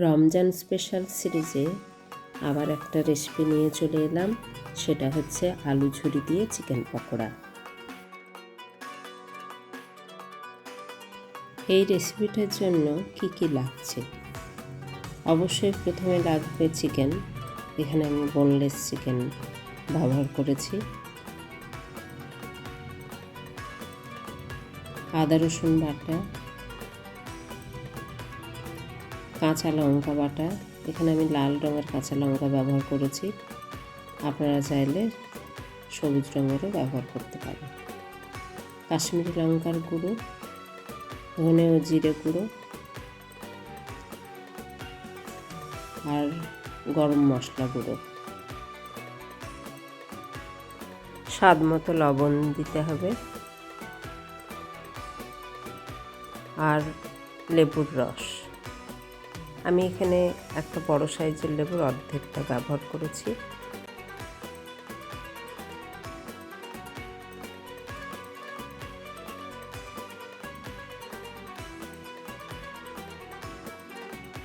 Ramzan special সিরিজে আবার একটা রেসিপি নিয়ে চলে এলাম। সেটা হচ্ছে আলু ঝুরি দিয়ে চিকেন পকোড়া। এই রেসিপিটার জন্য কি লাগছে, অবশ্যই প্রথমে লাগবে চিকেন। এখানে আমি বোনলেস চিকেন ব্যবহার করেছি। আদা রসুন বাটা, কাঁচা লঙ্কা বাটা। এখানে আমি লাল রঙের কাঁচা লঙ্কা ব্যবহার করেছি, আপনারা চাইলে সবুজ রঙেরও ব্যবহার করতে পারেন। কাশ্মীরি লঙ্কার গুঁড়ো, ধনে ও জিরে গুঁড়ো আর গরম মশলা গুঁড়ো। স্বাদ মতো লবণ দিতে হবে আর লেবুর রস। আমি এখানে একটা বড় সাইজের লেবুর অর্ধেকটা ব্যবহার করেছি।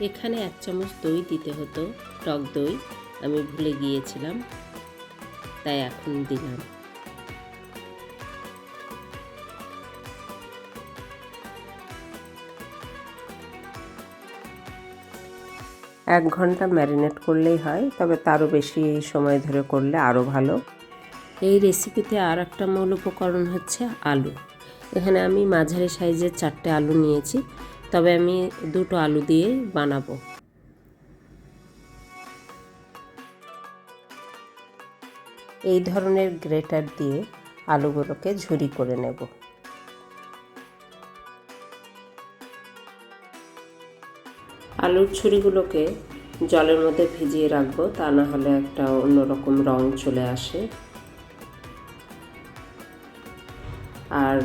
এখানে 1 চামচ দই দিতে হতো, টক দই। আমি ভুলে গিয়েছিলাম, তাই এখন দিলাম। এক ঘন্টা ম্যারিনেট করলেই হয়, তবে তারও বেশি সময় ধরে করলে আরও ভালো। এই রেসিপিতে আর একটা মূল উপকরণ হচ্ছে আলু। এখানে আমি মাঝারি সাইজের 4টে আলু নিয়েছি, তবে আমি 2টো আলু দিয়ে বানাবো। এই ধরনের গ্রেটার দিয়ে আলুগুলোকে ঝুরি করে নেব। আলুর ছুরিগুলোকে জলের মধ্যে ভিজিয়ে রাখবো, তা না হলে একটা অন্যরকম রং চলে আসে। আর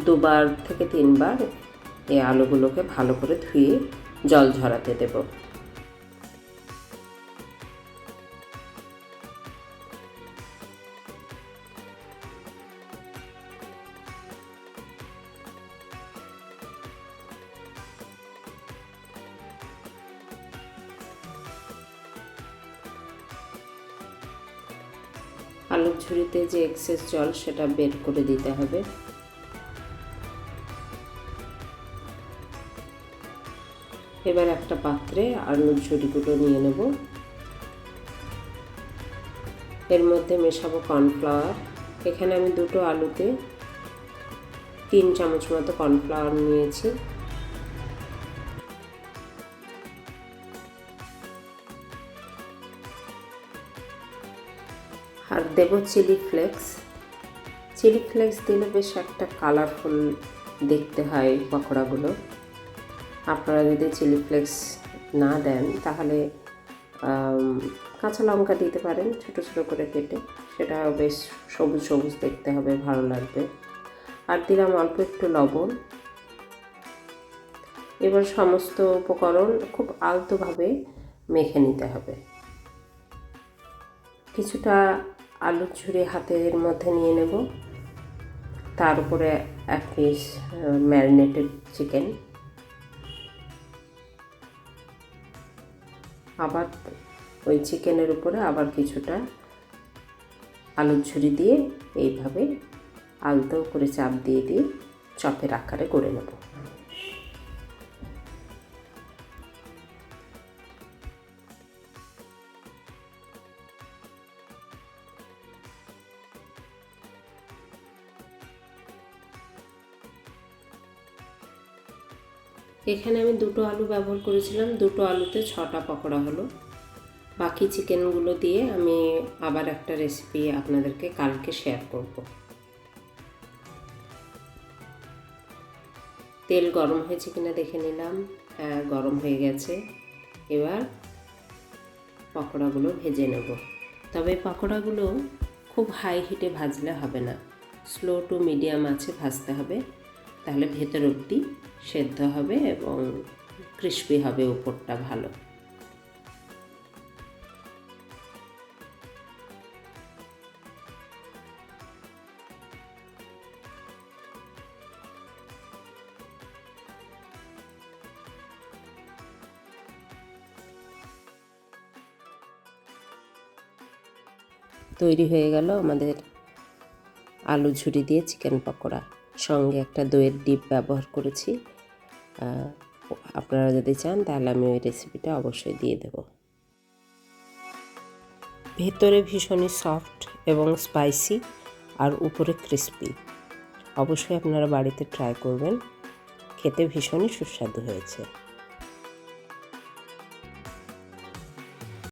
2বার থেকে 3বার এই আলুগুলোকে ভালো করে ধুয়ে জল ঝরাতে দেব। আলুর ঝুড়িতে যে এক্সেস জল সেটা বের করে দিতে হবে। এবার একটা পাত্রে আলুর ঝুড়িগুলো নিয়ে নেব। এর মধ্যে মেশাবো কর্নফ্লাওয়ার। এখানে আমি 2টো আলুতে 3 চামচ মতো কর্নফ্লাওয়ার নিয়েছি। আর দেব চিলি ফ্লেক্স। চিলি ফ্লেক্স দিলে বেশ একটা কালারফুল দেখতে হয় পকোড়াগুলো। আপনারা যদি চিলি ফ্লেক্স না দেন তাহলে কাঁচা লঙ্কা দিতে পারেন ছোটো ছোটো করে কেটে, সেটা বেশ সবুজ সবুজ দেখতে হবে, ভালো লাগবে। আর দিলাম অল্প একটু লবণ। এবার সমস্ত উপকরণ খুব আলতোভাবে মেখে নিতে হবে। কিছুটা আলুর ঝুরি হাতের মধ্যে নিয়ে নেব, তার উপরে 1 পিস ম্যারিনেটেড চিকেন। আবার ওই চিকেনের উপরে আবার কিছুটা আলুর ঝুরি দিয়ে এইভাবে আলতো করে চাপ দিয়ে দিয়ে চপের আকারে করে নেব। এখানে আমি 2টো আলু ব্যবহার করেছিলাম, 2টো আলুতে 6টা পকোড়া হলো। বাকি চিকেনগুলো দিয়ে আমি আবার একটা রেসিপি আপনাদেরকে কালকে শেয়ার করব। তেল গরম হয়েছে কিনা দেখে নিলাম। হ্যাঁ, গরম হয়ে গেছে। এবার পকোড়াগুলো ভেজে নেব। তবে পকোড়াগুলো খুব হাই হিটে ভাজলে হবে না, স্লো টু মিডিয়াম আঁচে ভাজতে হবে, তাহলে ভেতর অবধি সেদ্ধ হবে এবং ক্রিস্পি হবে উপরটা ভালো। তৈরি হয়ে গেল আমাদের আলু ঝুরি দিয়ে চিকেন পকোড়া। সঙ্গে একটা দইয়ের ডিপ ব্যবহার করেছি। আপনারা যদি চান তাহলে আমি ওই রেসিপিটা অবশ্যই দিয়ে দেব। ভেতরে ভীষণই সফট এবং স্পাইসি আর উপরে ক্রিস্পি। অবশ্যই আপনারা বাড়িতে ট্রাই করবেন, খেতে ভীষণই সুস্বাদু হয়েছে।